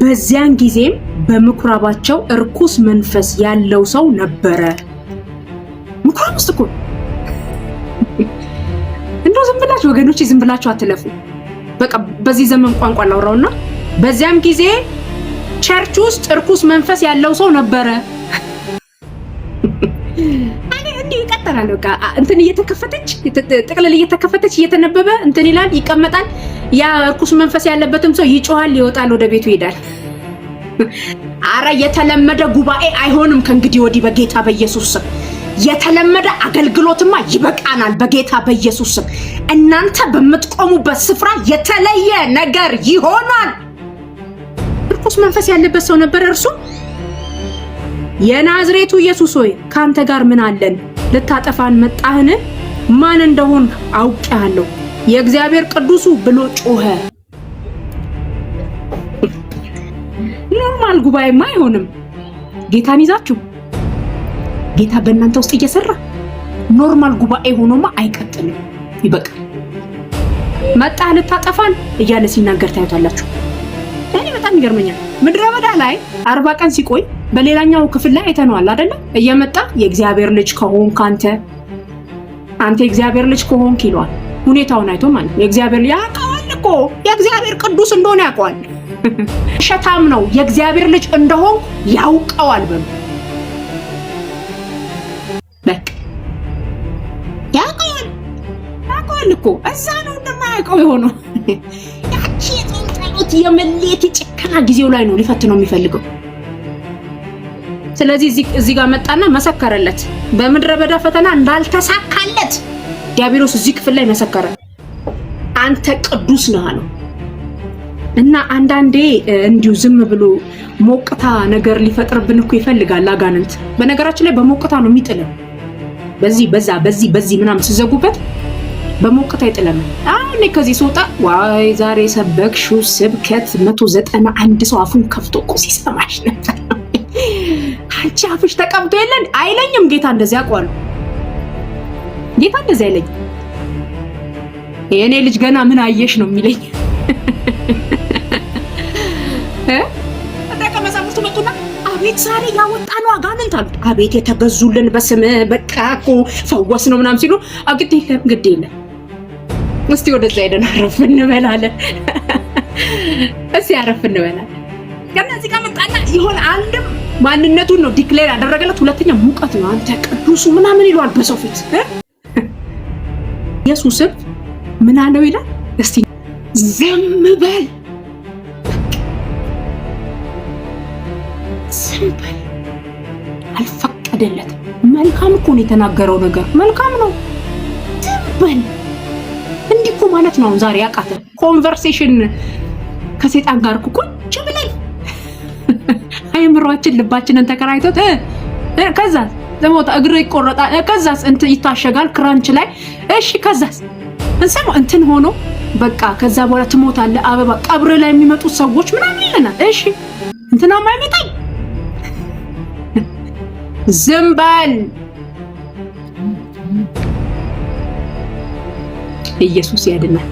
በዚያን ጊዜም በምኩራባቸው እርኩስ መንፈስ ያለው ሰው ነበረ። ምኩራብ ውስጥ እኮ እንደው ዝም ብላችሁ ወገኖች፣ ዝም ብላችሁ አትለፉ። በቃ በዚህ ዘመን ቋንቋ ላውራውና በዚያም ጊዜ ቸርች ውስጥ እርኩስ መንፈስ ያለው ሰው ነበረ። አኔ እንዲህ ይቀጥላል። በቃ እንትን እየተከፈተች ጥቅልል እየተከፈተች እየተነበበ እንትን ይላል፣ ይቀመጣል። ያ እርኩስ መንፈስ ያለበትም ሰው ይጮሃል፣ ይወጣል፣ ወደ ቤቱ ይሄዳል። አረ የተለመደ ጉባኤ አይሆንም ከእንግዲህ ወዲህ በጌታ በኢየሱስ ስም። የተለመደ አገልግሎትማ ይበቃናል በጌታ በኢየሱስ ስም። እናንተ በምትቆሙበት ስፍራ የተለየ ነገር ይሆናል። እርኩስ መንፈስ ያለበት ሰው ነበር። እርሱ የናዝሬቱ ኢየሱስ ሆይ ካንተ ጋር ምን አለን? ልታጠፋን መጣህን? ማን እንደሆን አውቄሃለሁ፣ የእግዚአብሔር ቅዱሱ ብሎ ጮኸ። ኖርማል ጉባኤማ አይሆንም። ጌታን ይዛችሁ ጌታ በእናንተ ውስጥ እየሰራ ኖርማል ጉባኤ ሆኖማ አይቀጥልም። ይበቃል። መጣህ ልታጠፋን እያለ ሲናገር ታዩታላችሁ። እኔ በጣም ይገርመኛል። ምድረ በዳ ላይ 40 ቀን ሲቆይ በሌላኛው ክፍል ላይ አይተነዋል አይደለ? እየመጣ የእግዚአብሔር ልጅ ከሆንክ አንተ የእግዚአብሔር ልጅ ከሆንክ ይለዋል። ሁኔታውን አይቶ ማለት የእግዚአብሔር ያውቀዋል እኮ የእግዚአብሔር ቅዱስ እንደሆነ ያውቀዋል። ሸታም ነው። የእግዚአብሔር ልጅ እንደሆን ያውቀዋል። በቃ ያውቀዋል እኮ እዛ ነው እንደማያውቀው የሆነው። ያቺ የጾም ጸሎት የመሌት የጭከና ጊዜው ላይ ነው ሊፈትነው የሚፈልገው። ስለዚህ እዚህ ጋር መጣና መሰከረለት። በምድረ በዳ ፈተና እንዳልተሳካለት ዲያብሎስ እዚህ ክፍል ላይ መሰከረ። አንተ ቅዱስ ነህ አለው። እና አንዳንዴ እንዲሁ ዝም ብሎ ሞቅታ ነገር ሊፈጥርብን እኮ ይፈልጋል አጋንንት። በነገራችን ላይ በሞቅታ ነው የሚጥለን። በዚህ ምናምን ሲዘጉበት በሞቅታ ይጥለን። አሁን ከዚህ ስወጣ ዋይ ዛሬ ሰበክሽው ስብከት 191 ሰው አፉን ከፍቶ እኮ ሲሰማሽ ነበር። አንቺ አፍሽ ተቀምጦ የለን አይለኝም ጌታ። እንደዚህ አውቀዋለሁ። ጌታ እንደዚህ አይለኝም። የኔ ልጅ ገና ምን አየሽ ነው የሚለኝ። ተቀመሳሙት መጡና አቤት ዛሬ ያወጣነው አጋንንት አሉት። አቤት የተገዙልን በስም በቃ እኮ ፈወስ ነው ምናምን ሲሉ ግድ የለም እስቲ ወደዛ ሄደን አረፍ እንበላለን። እስቲ አረፍ እንበላለን። ከነዚህ ጋር መጣና ይሆን አንድም ማንነቱን ነው ዲክሌር ያደረገለት፣ ሁለተኛ ሙቀት ነው። አንተ ቅዱሱ ምናምን ይለዋል በሰው ፊት። ኢየሱስም ምን አለው ይላል? እስቲ ዝም በል ዝም በል። አልፈቀደለትም። መልካም እኮ ነው የተናገረው ነገር መልካም ነው። ዝም በል እንዲህ እኮ ማለት ነው። ዛሬ ያቃተ ኮንቨርሴሽን ከሰይጣን ጋር እኮ ቁጭ ብለን አይምሮአችን ልባችንን ተከራይቶት ከዛስ ዘሞታ እግር ይቆረጣል፣ ከዛስ እንትን ይታሸጋል ክራንች ላይ። እሺ ከዛስ እንሰማ እንትን ሆኖ በቃ ከዛ በኋላ ትሞታለህ። አበባ ቀብር ላይ የሚመጡ ሰዎች ምናምን ይለናል። እሺ እንትና ማይመጣኝ ዝም በል። ኢየሱስ ያድናል።